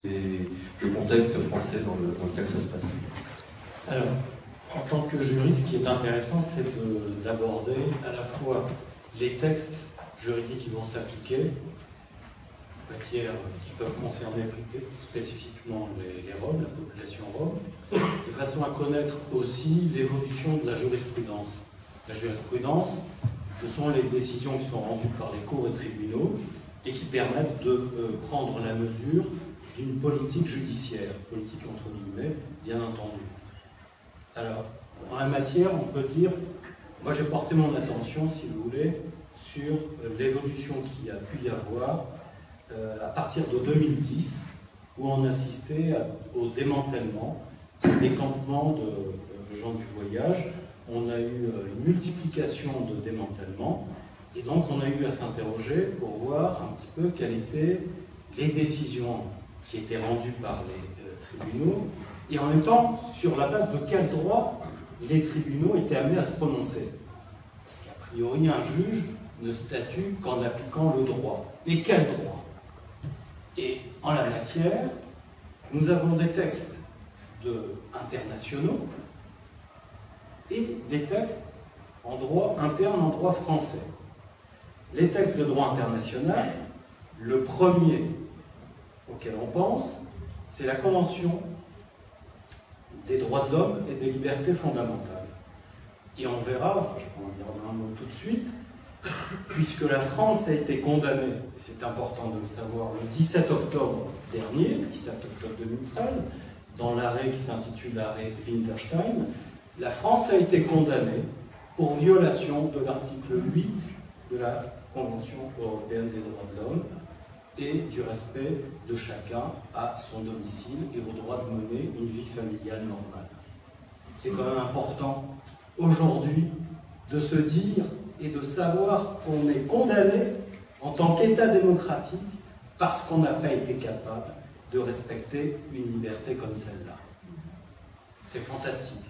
et le contexte français dans lequel ça se passe. Alors, en tant que juriste, ce qui est intéressant, c'est d'aborder à la fois les textes juridiques qui vont s'appliquer, matières qui peuvent concerner plus spécifiquement les Roms, la population Rome, de façon à connaître aussi l'évolution de la jurisprudence. La jurisprudence, ce sont les décisions qui sont rendues par les cours et tribunaux et qui permettent de prendre la mesure d'une politique judiciaire, politique entre guillemets, bien entendu. Alors, en la matière, on peut dire, moi j'ai porté mon attention, si vous voulez, sur l'évolution qu'il y a pu y avoir à partir de 2010, où on assistait au démantèlement des campements de gens du voyage. On a eu une multiplication de démantèlements, et donc on a eu à s'interroger pour voir un petit peu quelles étaient les décisions qui étaient rendues par les tribunaux, et en même temps, sur la base de quel droit les tribunaux étaient amenés à se prononcer. Parce qu'a priori, un juge ne statue qu'en appliquant le droit. Et quel droit? Et en la matière, nous avons des textes internationaux et des textes en droit interne, en droit français. Les textes de droit international, le premier auquel on pense, c'est la Convention des droits de l'homme et des libertés fondamentales. Et on verra, je vais en dire un mot tout de suite, puisque la France a été condamnée, c'est important de le savoir, le 17 octobre dernier, le 17 octobre 2013, dans l'arrêt qui s'intitule l'arrêt Winterstein, la France a été condamnée pour violation de l'article 8 de la Convention européenne des droits de l'homme et du respect de chacun à son domicile et au droit de mener une vie familiale normale. C'est quand même important aujourd'hui de se dire et de savoir qu'on est condamné en tant qu'État démocratique parce qu'on n'a pas été capable de respecter une liberté comme celle-là. C'est fantastique.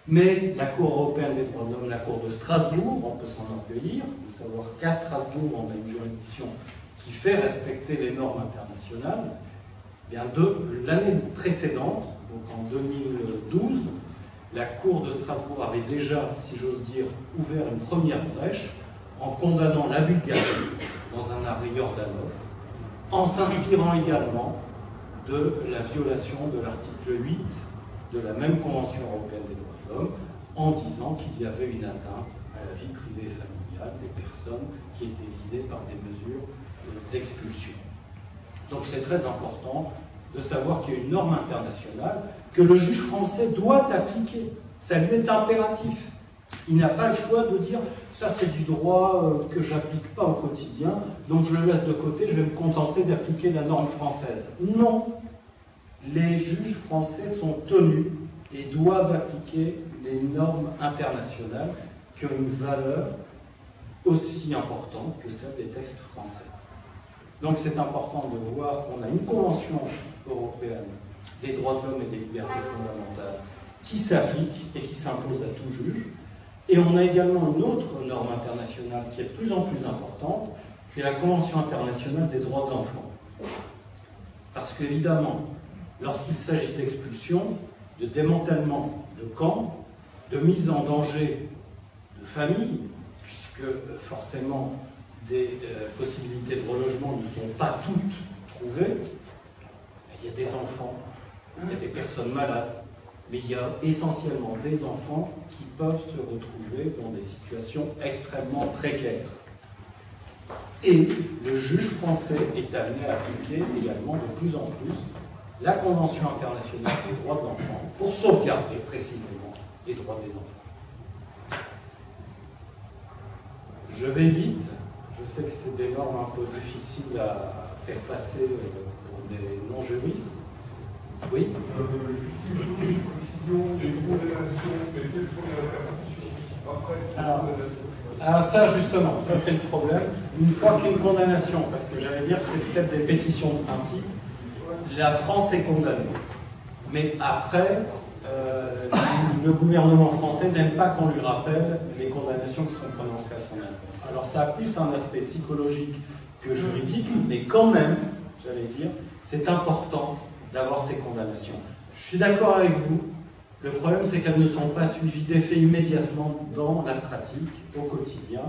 Mais la Cour européenne des droits de l'homme, la Cour de Strasbourg, on peut s'en enorgueillir, de savoir qu'à Strasbourg, on a une juridiction qui fait respecter les normes internationales. Bien de l'année précédente, donc en 2012, la Cour de Strasbourg avait déjà, si j'ose dire, ouvert une première brèche en condamnant la Bulgarie dans un arrêt Yordanov, en s'inspirant également de la violation de l'article 8 de la même Convention européenne des droits de l'homme, en disant qu'il y avait une atteinte à la vie privée et familiale des personnes qui étaient visées par des mesures d'expulsion. Donc c'est très important de savoir qu'il y a une norme internationale que le juge français doit appliquer. Ça lui est impératif. Il n'a pas le choix de dire « ça c'est du droit que je n'applique pas au quotidien, donc je le laisse de côté, je vais me contenter d'appliquer la norme française ». Non. Les juges français sont tenus et doivent appliquer les normes internationales qui ont une valeur aussi importante que celle des textes français. Donc c'est important de voir qu'on a une convention européenne des droits de l'homme et des libertés fondamentales qui s'applique et qui s'impose à tout juge. Et on a également une autre norme internationale qui est de plus en plus importante, c'est la Convention internationale des droits de l'enfant. Parce qu'évidemment, lorsqu'il s'agit d'expulsion, de démantèlement de camps, de mise en danger de familles, puisque forcément des possibilités de relogement ne sont pas toutes trouvées, il y a des enfants, il y a des personnes malades, mais il y a essentiellement des enfants qui peuvent se retrouver dans des situations extrêmement précaires. Et le juge français est amené à appliquer également de plus en plus la Convention internationale des droits de l'enfant pour sauvegarder précisément les droits des enfants. Je vais vite, je sais que c'est des normes un peu difficiles à faire passer pour des non-juristes. Oui. Juste une précision, il y a une condamnation, mais quelles sont les répercussions après alors ça justement, ça c'est le problème. Une fois qu'il y a une condamnation, parce que j'allais dire c'est peut-être des pétitions de principe, la France est condamnée. Mais après, le gouvernement français n'aime pas qu'on lui rappelle les condamnations qui seront prononcées à son encontre. Alors ça a plus un aspect psychologique que juridique, mais quand même, j'allais dire, c'est important d'avoir ces condamnations. Je suis d'accord avec vous, le problème c'est qu'elles ne sont pas suivies d'effet immédiatement dans la pratique, au quotidien,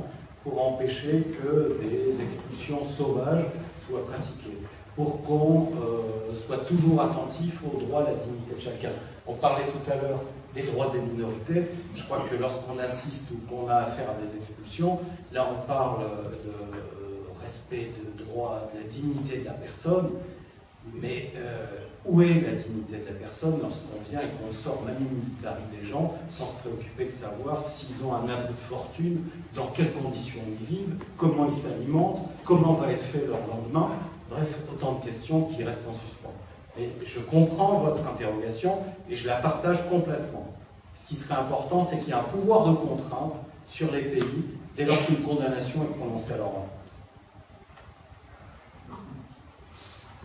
pour empêcher que des expulsions sauvages soient pratiquées, pour qu'on soit toujours attentif aux droits, à la dignité de chacun. On parlait tout à l'heure des droits des minorités. Je crois que lorsqu'on assiste ou qu'on a affaire à des expulsions, là on parle de respect de droit, de la dignité de la personne, mais où est la dignité de la personne lorsqu'on vient et qu'on sort manu militari des gens sans se préoccuper de savoir s'ils ont un abri de fortune, dans quelles conditions ils vivent, comment ils s'alimentent, comment va être fait leur lendemain, bref, autant de questions qui restent en suspens. Et je comprends votre interrogation et je la partage complètement. Ce qui serait important, c'est qu'il y ait un pouvoir de contrainte sur les pays dès lors qu'une condamnation est prononcée à leur encontre.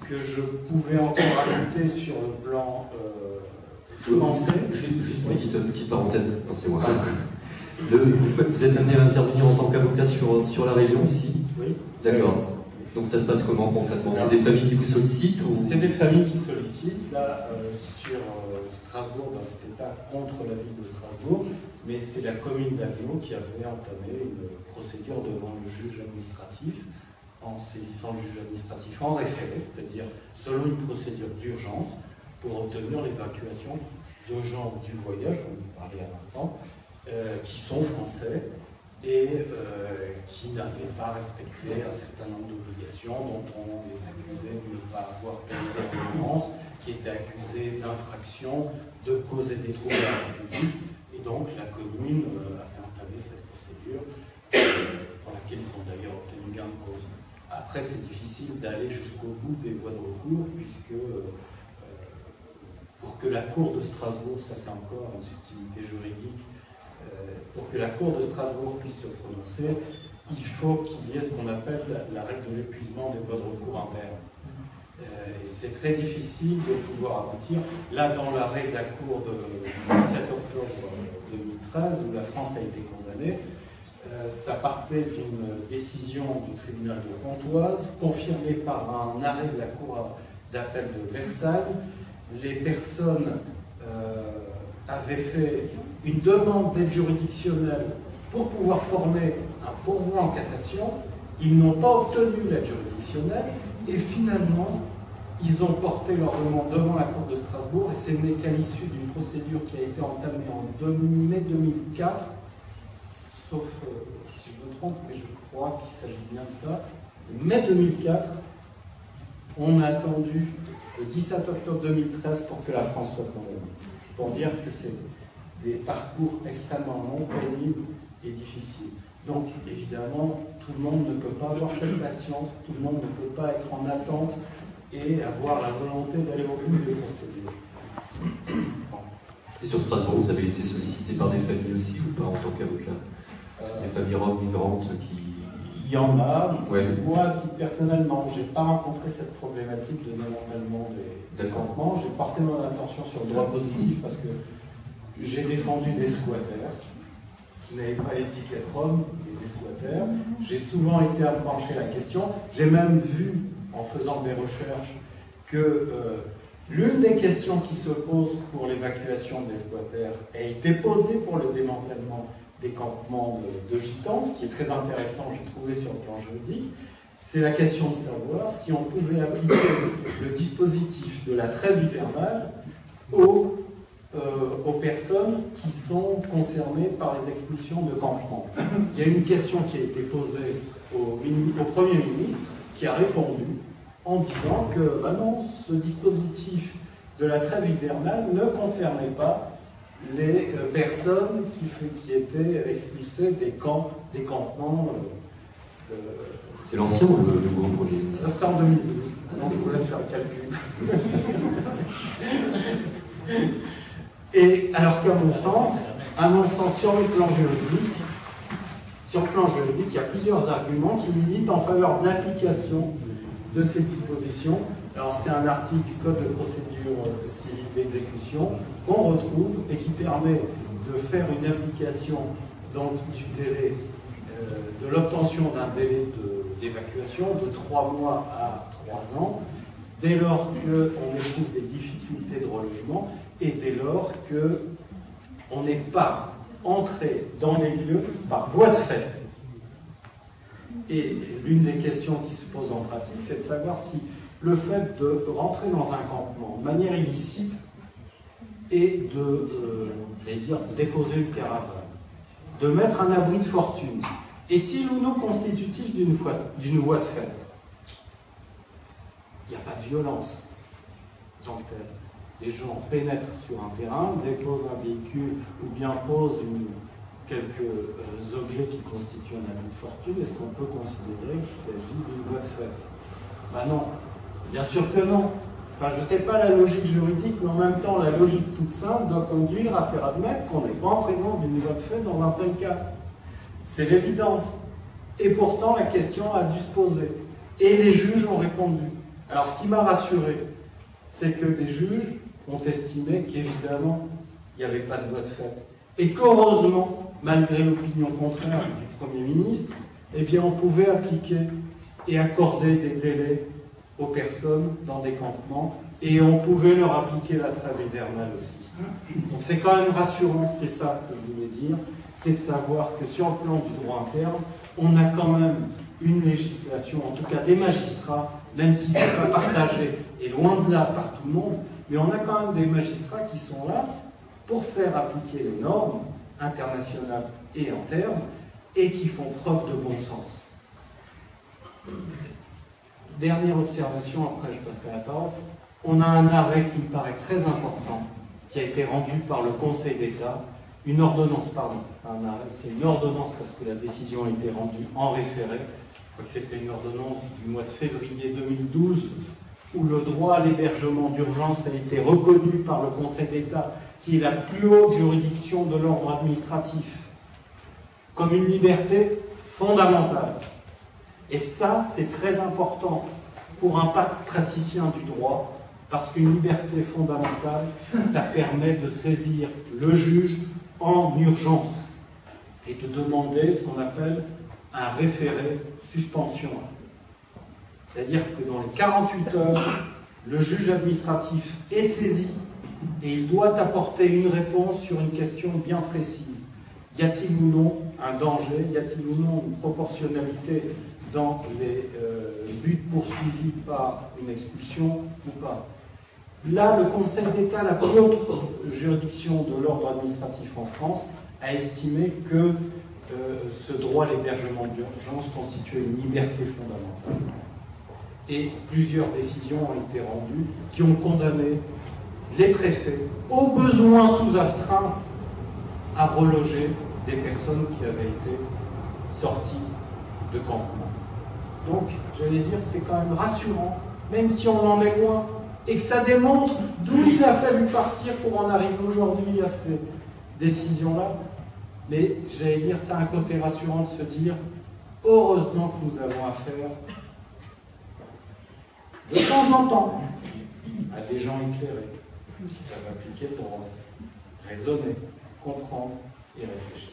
Que je pouvais encore ajouter sur le plan français. Juste une petite parenthèse, c'est moi. Vous êtes amené à intervenir en tant qu'avocat sur la région ici? Oui. D'accord. Donc ça se passe comment concrètement? C'est des familles qui vous sollicitent ou... C'est des familles qui sollicitent. Là, sur Strasbourg, ben, ce n'était pas contre la ville de Strasbourg, mais c'est la commune d'Avignon qui avait entamé une procédure devant le juge administratif en saisissant le juge administratif en référé, c'est-à-dire selon une procédure d'urgence pour obtenir l'évacuation de gens du voyage, dont vous parliez à l'instant, qui sont français et qui n'avaient pas respecté un certain nombre d'obligations dont on les accusait de ne pas avoir payé l'ordonnance, qui étaient accusés d'infraction, de causer des troubles à la République, et donc la commune avait entamé cette procédure pour laquelle ils ont d'ailleurs obtenu gain de cause. Après, c'est difficile d'aller jusqu'au bout des voies de recours, puisque pour que la Cour de Strasbourg, ça c'est encore une subtilité juridique, pour que la Cour de Strasbourg puisse se prononcer, il faut qu'il y ait ce qu'on appelle la règle de l'épuisement des voies de recours internes. Et c'est très difficile de pouvoir aboutir. Là, dans l'arrêt de la Cour du 17 octobre 2013, où la France a été condamnée, ça partait d'une décision du tribunal de Pontoise, confirmée par un arrêt de la Cour d'appel de Versailles. Les personnes avaient fait une demande d'aide juridictionnelle pour pouvoir former un pourvoi en cassation. Ils n'ont pas obtenu l'aide juridictionnelle et finalement, ils ont porté leur demande devant la Cour de Strasbourg et c'est qu'à l'issue d'une procédure qui a été entamée en mai 2004, sauf si je me trompe, mais je crois qu'il s'agit bien de ça, mai 2004, on a attendu le 17 octobre 2013 pour que la France soit condamnée. Pour dire que c'est des parcours extrêmement longs, pénibles et difficiles. Donc, évidemment, tout le monde ne peut pas avoir cette patience, tout le monde ne peut pas être en attente et avoir la volonté d'aller au bout des procédures. Et sur Strasbourg, vous avez été sollicité par des familles aussi ou pas en tant qu'avocat? Des familles roms migrantes qui... Il y en a. Ouais. Moi, personnellement, je n'ai pas rencontré cette problématique de démantèlement des campements. J'ai porté mon attention sur le droit positif parce que j'ai défendu des squatters qui n'avaient pas l'étiquette Rome, mais des squatters. J'ai souvent été à me pencher la question. J'ai même vu, en faisant des recherches, que l'une des questions qui se posent pour l'évacuation des squatters a été posée pour le démantèlement des campements de gitans, ce qui est très intéressant, j'ai trouvé sur le plan juridique, c'est la question de savoir si on pouvait appliquer le dispositif de la trêve hivernale aux personnes qui sont concernées par les expulsions de campements. Il y a une question qui a été posée au Premier ministre, qui a répondu en disant que ben non, ce dispositif de la trêve hivernale ne concernait pas les personnes qui étaient expulsées des campements. C'est l'ancien ou le nouveau Premier ministre? Ça sera en 2012. Non, je vous laisse faire le calcul. Et alors qu'à mon sens, sur le plan juridique, il y a plusieurs arguments qui militent en faveur de l'application de ces dispositions. Alors c'est un article du Code de procédure civile d'exécution qu'on retrouve et qui permet de faire une application donc, du délai de l'obtention d'un délai d'évacuation de 3 mois à 3 ans, dès lors qu'on éprouve des difficultés de relogement et dès lors qu'on n'est pas entré dans les lieux par voie de fait. Et l'une des questions qui se pose en pratique, c'est de savoir si le fait de rentrer dans un campement de manière illicite et de déposer une caravane, de mettre un abri de fortune, est-il ou non constitutif d'une voie de fait? Il n'y a pas de violence en tant que telle. Les gens pénètrent sur un terrain, déposent un véhicule ou bien posent quelques objets qui constituent un abri de fortune. Est-ce qu'on peut considérer qu'il s'agit d'une voie de fait? Ben non, bien sûr que non. Enfin, je ne sais pas la logique juridique, mais en même temps, la logique toute simple doit conduire à faire admettre qu'on n'est pas en présence d'une voie de fait dans un tel cas. C'est l'évidence. Et pourtant, la question a dû se poser. Et les juges ont répondu. Alors, ce qui m'a rassuré, c'est que les juges ont estimé qu'évidemment, il n'y avait pas de voie de fait. Et qu'heureusement, malgré l'opinion contraire du Premier ministre, eh bien, on pouvait appliquer et accorder des délais aux personnes dans des campements, et on pouvait leur appliquer la trêve hivernale aussi. Donc c'est quand même rassurant, c'est ça que je voulais dire, c'est de savoir que sur le plan du droit interne, on a quand même une législation, en tout cas des magistrats, même si ce n'est pas partagé, et loin de là par tout le monde, mais on a quand même des magistrats qui sont là pour faire appliquer les normes internationales et internes, et qui font preuve de bon sens. Dernière observation, après je passerai la parole. On a un arrêt qui me paraît très important, qui a été rendu par le Conseil d'État, une ordonnance, pardon, un arrêt, c'est une ordonnance parce que la décision a été rendue en référé. C'était une ordonnance du mois de février 2012, où le droit à l'hébergement d'urgence a été reconnu par le Conseil d'État, qui est la plus haute juridiction de l'ordre administratif, comme une liberté fondamentale. Et ça, c'est très important pour un praticien du droit, parce qu'une liberté fondamentale, ça permet de saisir le juge en urgence et de demander ce qu'on appelle un référé suspension. C'est-à-dire que dans les 48 heures, le juge administratif est saisi et il doit apporter une réponse sur une question bien précise. Y a-t-il ou non un danger? Y a-t-il ou non une proportionnalité dans les buts poursuivis par une expulsion ou pas? Là, le Conseil d'État, la plus haute juridiction de l'ordre administratif en France, a estimé que ce droit à l'hébergement d'urgence constituait une liberté fondamentale. Et plusieurs décisions ont été rendues qui ont condamné les préfets, au besoin sous astreinte, à reloger des personnes qui avaient été sorties de campement. Donc, j'allais dire, c'est quand même rassurant, même si on en est loin, et que ça démontre d'où il a fallu partir pour en arriver aujourd'hui à ces décisions-là. Mais, j'allais dire, c'est un côté rassurant de se dire, heureusement que nous avons affaire, de temps en temps, à des gens éclairés, qui savent appliquer le droit, raisonner, comprendre et réfléchir.